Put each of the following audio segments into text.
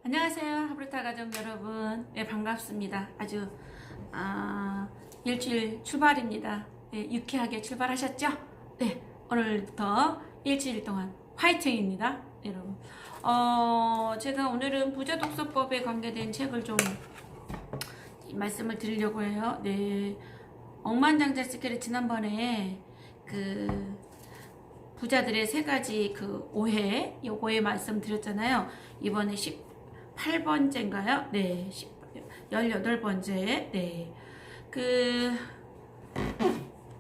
안녕하세요. 하브르타 가족 여러분. 네, 반갑습니다. 아주 일주일 출발입니다. 네, 유쾌하게 출발하셨죠? 네, 오늘부터 일주일 동안 화이팅입니다. 네, 여러분. 제가 오늘은 부자독서법에 관계된 책을 좀 말씀을 드리려고 해요. 네, 억만장자 스킬을 지난번에 그 부자들의 세 가지 그 오해, 요거에 말씀드렸잖아요. 이번에 18번째인가요? 네, 18번째. 네.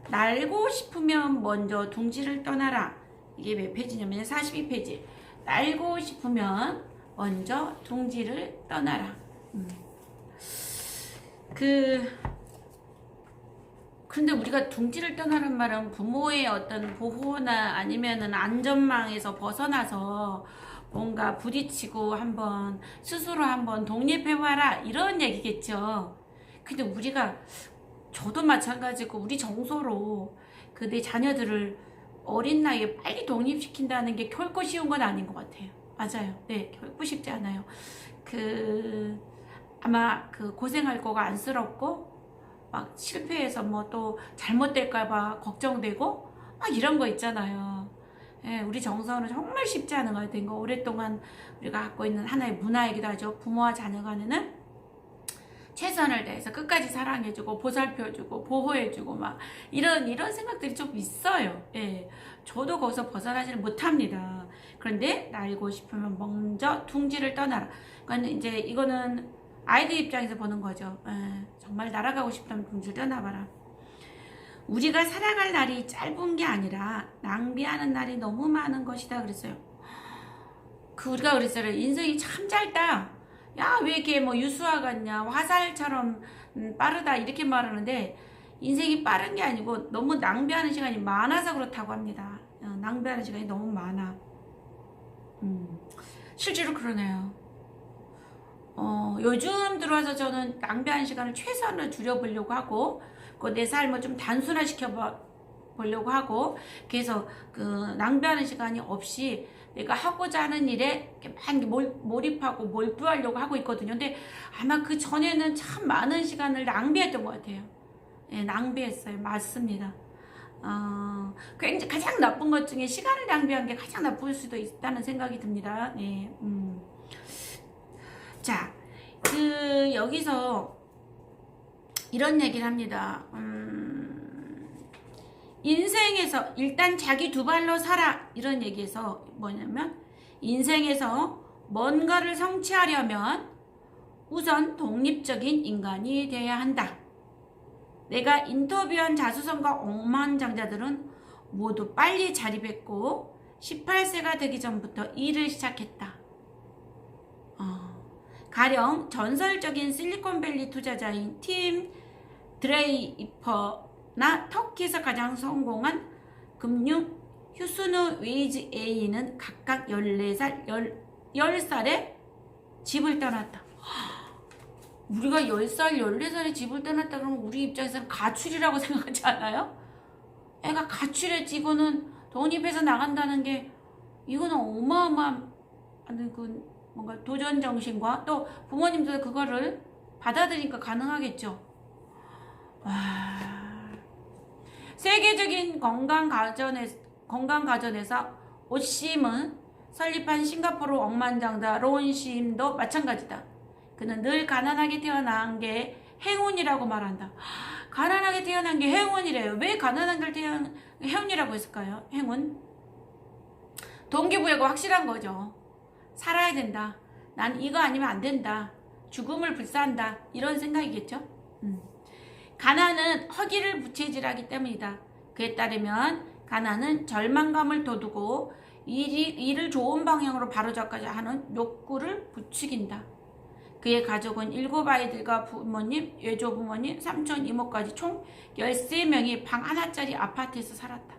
날고 싶으면 먼저 둥지를 떠나라. 이게 몇 페이지냐면 42페이지. 날고 싶으면 먼저 둥지를 떠나라. 근데 우리가 둥지를 떠나는 말은 부모의 어떤 보호나 아니면은 안전망에서 벗어나서 뭔가 부딪히고 한번 스스로 한번 독립해봐라 이런 얘기겠죠. 근데 우리가 저도 마찬가지고 우리 정서로 그 내 자녀들을 어린 나이에 빨리 독립시킨다는 게 결코 쉬운 건 아닌 것 같아요. 맞아요. 네, 결코 쉽지 않아요. 아마 고생할 거가 안쓰럽고 막 실패해서 뭐 또 잘못될까봐 걱정되고 막 이런 거 있잖아요. 예, 우리 정서는 정말 쉽지 않은 것 같아요. 오랫동안 우리가 갖고 있는 하나의 문화이기도 하죠. 부모와 자녀 간에는 최선을 다해서 끝까지 사랑해주고 보살펴주고 보호해주고 막 이런 생각들이 좀 있어요. 예, 저도 거기서 벗어나지를 못합니다. 그런데 날고 싶으면 먼저 둥지를 떠나라. 그러니까 이제 이거는 아이들 입장에서 보는 거죠. 예, 정말 날아가고 싶다면 둥지를 떠나봐라. 우리가 살아갈 날이 짧은 게 아니라 낭비하는 날이 너무 많은 것이다 그랬어요. 우리가 그랬어요. 인생이 참 짧다. 야, 왜 이렇게 뭐 유수와 같냐, 화살처럼 빠르다 이렇게 말하는데 인생이 빠른 게 아니고 너무 낭비하는 시간이 많아서 그렇다고 합니다. 낭비하는 시간이 너무 많아. 실제로 그러네요. 요즘 들어와서 저는 낭비하는 시간을 최선을 줄여보려고 하고 내 삶을 좀 단순화시켜 보려고 하고 그래서 낭비하는 시간이 없이 내가 하고자 하는 일에 많이 몰입하고 몰두하려고 하고 있거든요. 근데 아마 그 전에는 참 많은 시간을 낭비했던 것 같아요. 네, 낭비했어요. 맞습니다. 굉장히 가장 나쁜 것 중에 시간을 낭비한 게 가장 나쁠 수도 있다는 생각이 듭니다. 네, 자, 여기서 이런 얘기를 합니다. 인생에서 일단 자기 두 발로 살아 이런 얘기에서 뭐냐면 인생에서 뭔가를 성취하려면 우선 독립적인 인간이 되어야 한다. 내가 인터뷰한 자수성가 억만장자들은 모두 빨리 자립했고 18세가 되기 전부터 일을 시작했다. 가령 전설적인 실리콘밸리 투자자인 팀 드레이퍼나 터키에서 가장 성공한 금융 휴스누 웨이즈 A는 각각 14살, 10살에 집을 떠났다. 우리가 10살, 14살에 집을 떠났다 그러면 우리 입장에서는 가출이라고 생각하지 않아요? 애가 가출했지. 이거는 독립해서 나간다는 게 이거는 어마어마한 뭔가 도전 정신과 또 부모님들 그거를 받아들이니까 가능하겠죠. 세계적인 건강 가전에서 오심은 설립한 싱가포르 억만장자 론심도 마찬가지다. 그는 늘 가난하게 태어난 게 행운이라고 말한다. 가난하게 태어난 게 행운이래요. 왜 가난한 걸 행운이라고 했을까요? 행운? 동기부여가 확실한 거죠. 살아야 된다. 난 이거 아니면 안 된다. 죽음을 불사한다. 이런 생각이겠죠. 가난은 허기를 부채질하기 때문이다. 그에 따르면 가난은 절망감을 돋우고 일을 좋은 방향으로 바로잡고자 하는 욕구를 부추긴다. 그의 가족은 7아이들과 부모님, 외조부모님, 삼촌, 이모까지 총 13명이 방 하나짜리 아파트에서 살았다.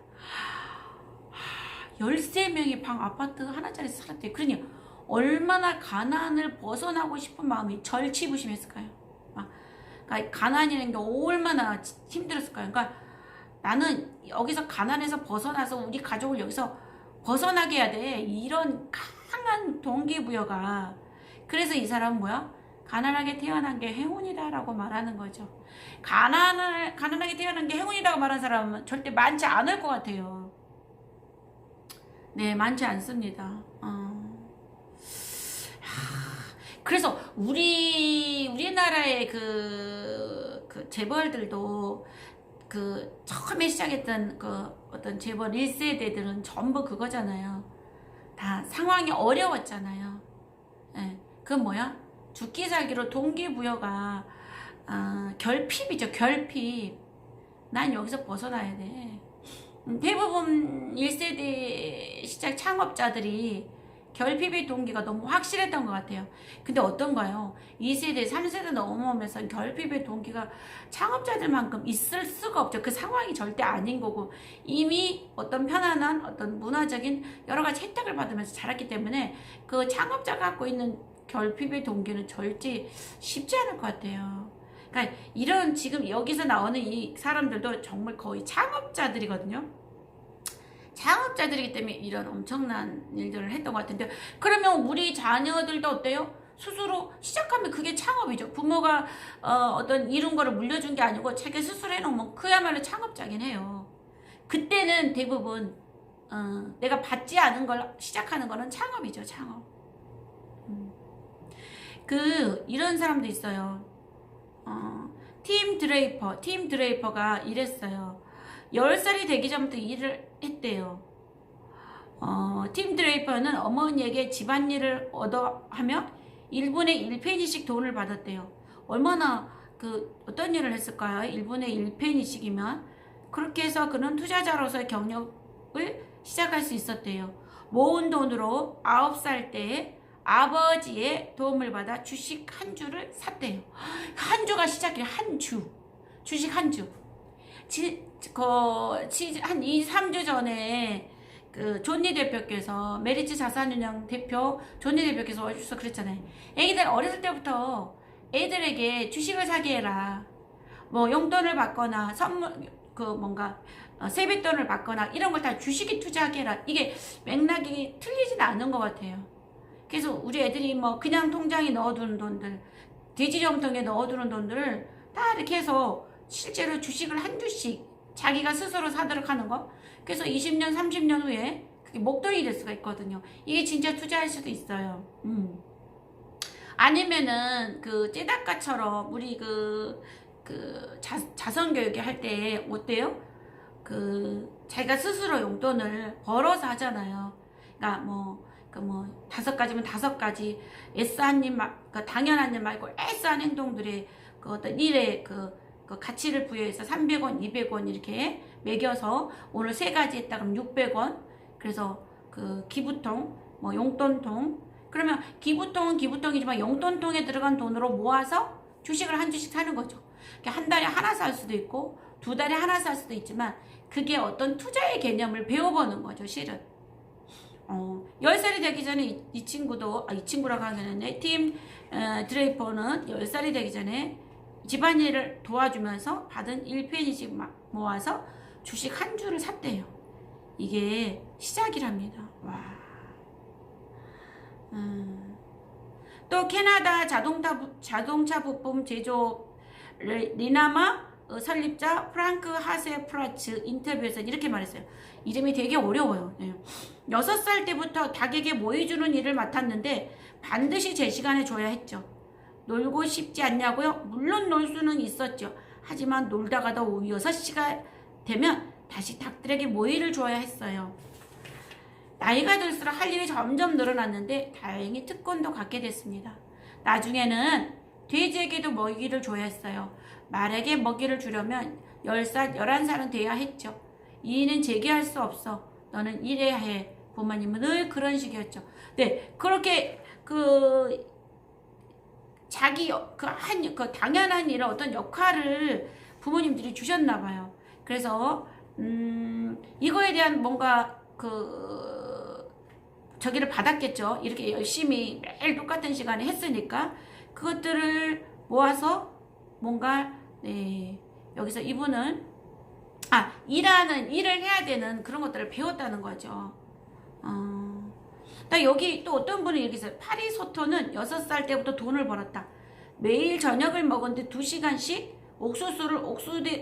13명이 방 아파트 하나짜리에서 살았대요. 그러니 얼마나 가난을 벗어나고 싶은 마음이 절치부심했을까요? 그러니까 가난이라는 게 얼마나 힘들었을까요? 그러니까 나는 여기서 가난에서 벗어나서 우리 가족을 여기서 벗어나게 해야 돼. 이런 강한 동기부여가 그래서 이 사람은 뭐야? 가난하게 태어난 게 행운이다라고 말하는 거죠. 가난하게 태어난 게 행운이라고 말하는 사람은 절대 많지 않을 것 같아요. 네, 많지 않습니다. 그래서 우리나라의 그 재벌들도 그 처음에 시작했던 그 어떤 재벌 1세대들은 전부 그거잖아요. 다 상황이 어려웠잖아요. 예, 그건 뭐야? 죽기 살기로 동기부여가 결핍이죠. 결핍. 난 여기서 벗어나야 돼. 대부분 1세대 시작 창업자들이 결핍의 동기가 너무 확실했던 것 같아요. 근데 어떤가요? 2세대, 3세대 넘어오면서 결핍의 동기가 창업자들만큼 있을 수가 없죠. 그 상황이 절대 아닌 거고 이미 어떤 편안한 어떤 문화적인 여러 가지 혜택을 받으면서 자랐기 때문에 그 창업자가 갖고 있는 결핍의 동기는 절대 쉽지 않을 것 같아요. 그러니까 이런 지금 여기서 나오는 이 사람들도 정말 거의 창업자들이거든요. 창업자들이기 때문에 이런 엄청난 일들을 했던 것 같은데, 그러면 우리 자녀들도 어때요? 스스로 시작하면 그게 창업이죠. 부모가 어떤 이룬 거를 물려준 게 아니고 자기 스스로 해놓으면 그야말로 창업자긴 해요. 그때는 대부분 내가 받지 않은 걸 시작하는 거는 창업이죠. 창업. 이런 사람도 있어요. 팀 드레이퍼가 이랬어요. 10살이 되기 전부터 일을 했대요. 팀 드레이퍼는 어머니에게 집안일을 얻어하며 1분의 1페니씩 돈을 받았대요. 얼마나 어떤 일을 했을까요? 1분의 1페니씩이면. 그렇게 해서 그는 투자자로서의 경력을 시작할 수 있었대요. 모은 돈으로 9살 때에 아버지의 도움을 받아 주식 한 주를 샀대요. 한 주가 시작이에요. 한 주. 주식 한 주. 한 2, 3주 전에 존니 대표께서 메리츠 자산운용 대표 존니 대표께서 어디서 그랬잖아요. 애기들 어렸을 때부터 애들에게 주식을 사게 해라. 뭐 용돈을 받거나 선물 뭔가 세뱃돈을 받거나 이런 걸 다 주식에 투자하게 해라. 이게 맥락이 틀리진 않은 것 같아요. 그래서 우리 애들이 뭐 그냥 통장에 넣어두는 돈들, 돼지정통에 넣어두는 돈들을 다 이렇게 해서 실제로 주식을 한 주씩 자기가 스스로 사도록 하는 거. 그래서 20년, 30년 후에 그게 목돈이 될 수가 있거든요. 이게 진짜 투자할 수도 있어요. 아니면은 째다까처럼 우리 자선교육에 할 때 어때요? 자기가 스스로 용돈을 벌어서 하잖아요. 그러니까 5가지면 5가지 애써한 일, 당연한 일 말고 애써한 행동들이 어떤 일에 가치를 부여해서 300원, 200원 이렇게 매겨서 오늘 3가지 했다 그러면 600원. 그래서 기부통, 용돈통. 그러면 기부통은 기부통이지만 용돈통에 들어간 돈으로 모아서 주식을 한 주씩 사는 거죠. 한 달에 하나 살 수도 있고 2달에 하나 살 수도 있지만 그게 어떤 투자의 개념을 배워보는 거죠, 실은. 10살이 되기 전에 이 친구라고 하겠네. 팀 드레이퍼는 10살이 되기 전에 집안일을 도와주면서 받은 1페니씩 모아서 주식 한 주를 샀대요. 이게 시작이랍니다. 와. 또 캐나다 자동차 부품 제조업 리나마 설립자 프랑크 하세 프라츠 인터뷰에서 이렇게 말했어요. 이름이 되게 어려워요. 6살 때부터 닭에게 모이주는 일을 맡았는데 반드시 제 시간에 줘야 했죠. 놀고 싶지 않냐고요? 물론 놀 수는 있었죠. 하지만 놀다가도 오후 6시가 되면 다시 닭들에게 모이를 줘야 했어요. 나이가 들수록 할 일이 점점 늘어났는데 다행히 특권도 갖게 됐습니다. 나중에는 돼지에게도 먹이를 줘야 했어요. 말에게 먹이를 주려면 10살, 11살은 돼야 했죠. 이는 제기할 수 없어. 너는 일해야 해. 부모님은 늘 그런 식이었죠. 네, 그렇게 자기 당연한 일을 어떤 역할을 부모님들이 주셨나 봐요. 그래서 이거에 대한 뭔가 저기를 받았겠죠. 이렇게 열심히 매일 똑같은 시간에 했으니까 그것들을 모아서 뭔가 여기서 이분은 일을 해야 되는 그런 것들을 배웠다는 거죠. 나 여기 또 어떤 분이 이렇게 있어요. 파리소토는 6살 때부터 돈을 벌었다. 매일 저녁을 먹었는데 2시간씩 옥수수를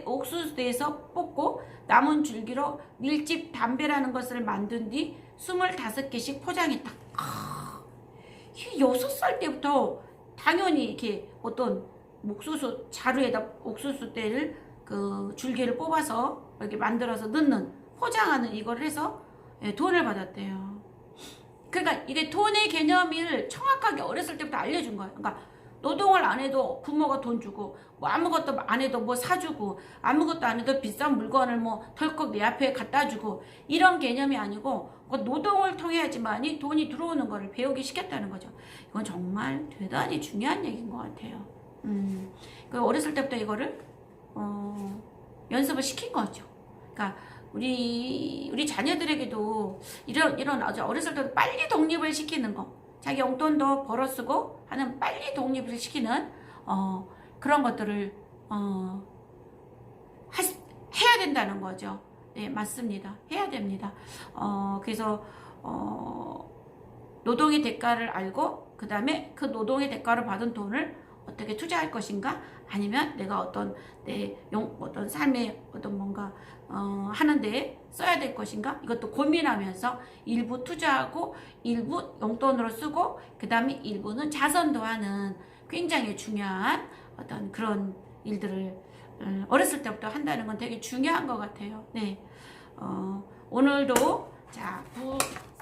옥수수대에서 뽑고 남은 줄기로 밀집 담배라는 것을 만든 뒤 25개씩 포장했다. 6살 때부터 당연히 이렇게 어떤 옥수수 자루에다 옥수수대를 그 줄기를 뽑아서 이렇게 만들어서 넣는 포장하는 이걸 해서 돈을 받았대요. 그러니까 이게 돈의 개념을 정확하게 어렸을 때부터 알려준 거예요. 그러니까 노동을 안 해도 부모가 돈 주고 뭐 아무것도 안 해도 뭐 사주고 아무것도 안 해도 비싼 물건을 뭐 덜컥 내 앞에 갖다 주고 이런 개념이 아니고 노동을 통해야지만이 돈이 들어오는 거를 배우게 시켰다는 거죠. 이건 정말 대단히 중요한 얘기인 것 같아요. 그 어렸을 때부터 이거를 연습을 시킨 거죠. 그러니까 우리 자녀들에게도 이런 아주 어렸을 때부터 빨리 독립을 시키는 거, 자기 용돈도 벌어 쓰고 하는 빨리 독립을 시키는 그런 것들을 해야 된다는 거죠. 네, 맞습니다. 해야 됩니다. 그래서 노동의 대가를 알고 그 다음에 그 노동의 대가를 받은 돈을 어떻게 투자할 것인가, 아니면 내가 어떤 어떤 삶의 어떤 뭔가 하는데 써야 될 것인가, 이것도 고민하면서 일부 투자하고 일부 용돈으로 쓰고 그 다음에 일부는 자선도 하는 굉장히 중요한 어떤 그런 일들을 어렸을 때부터 한다는 건 되게 중요한 것 같아요. 네, 오늘도 자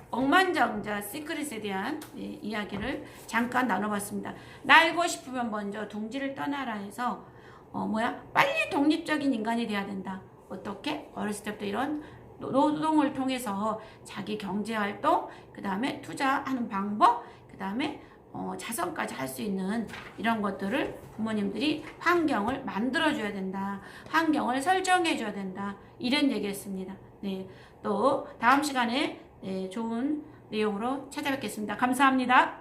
억만장자 시크릿에 대한 이야기를 잠깐 나눠봤습니다. 날고 싶으면 먼저 둥지를 떠나라 해서 빨리 독립적인 인간이 돼야 된다. 어떻게? 어렸을 때부터 이런 노동을 통해서 자기 경제활동, 그 다음에 투자하는 방법, 그 다음에 자선까지 할 수 있는 이런 것들을 부모님들이 환경을 만들어줘야 된다. 환경을 설정해줘야 된다. 이런 얘기했습니다. 네, 또 다음 시간에 좋은 내용으로 찾아뵙겠습니다. 감사합니다.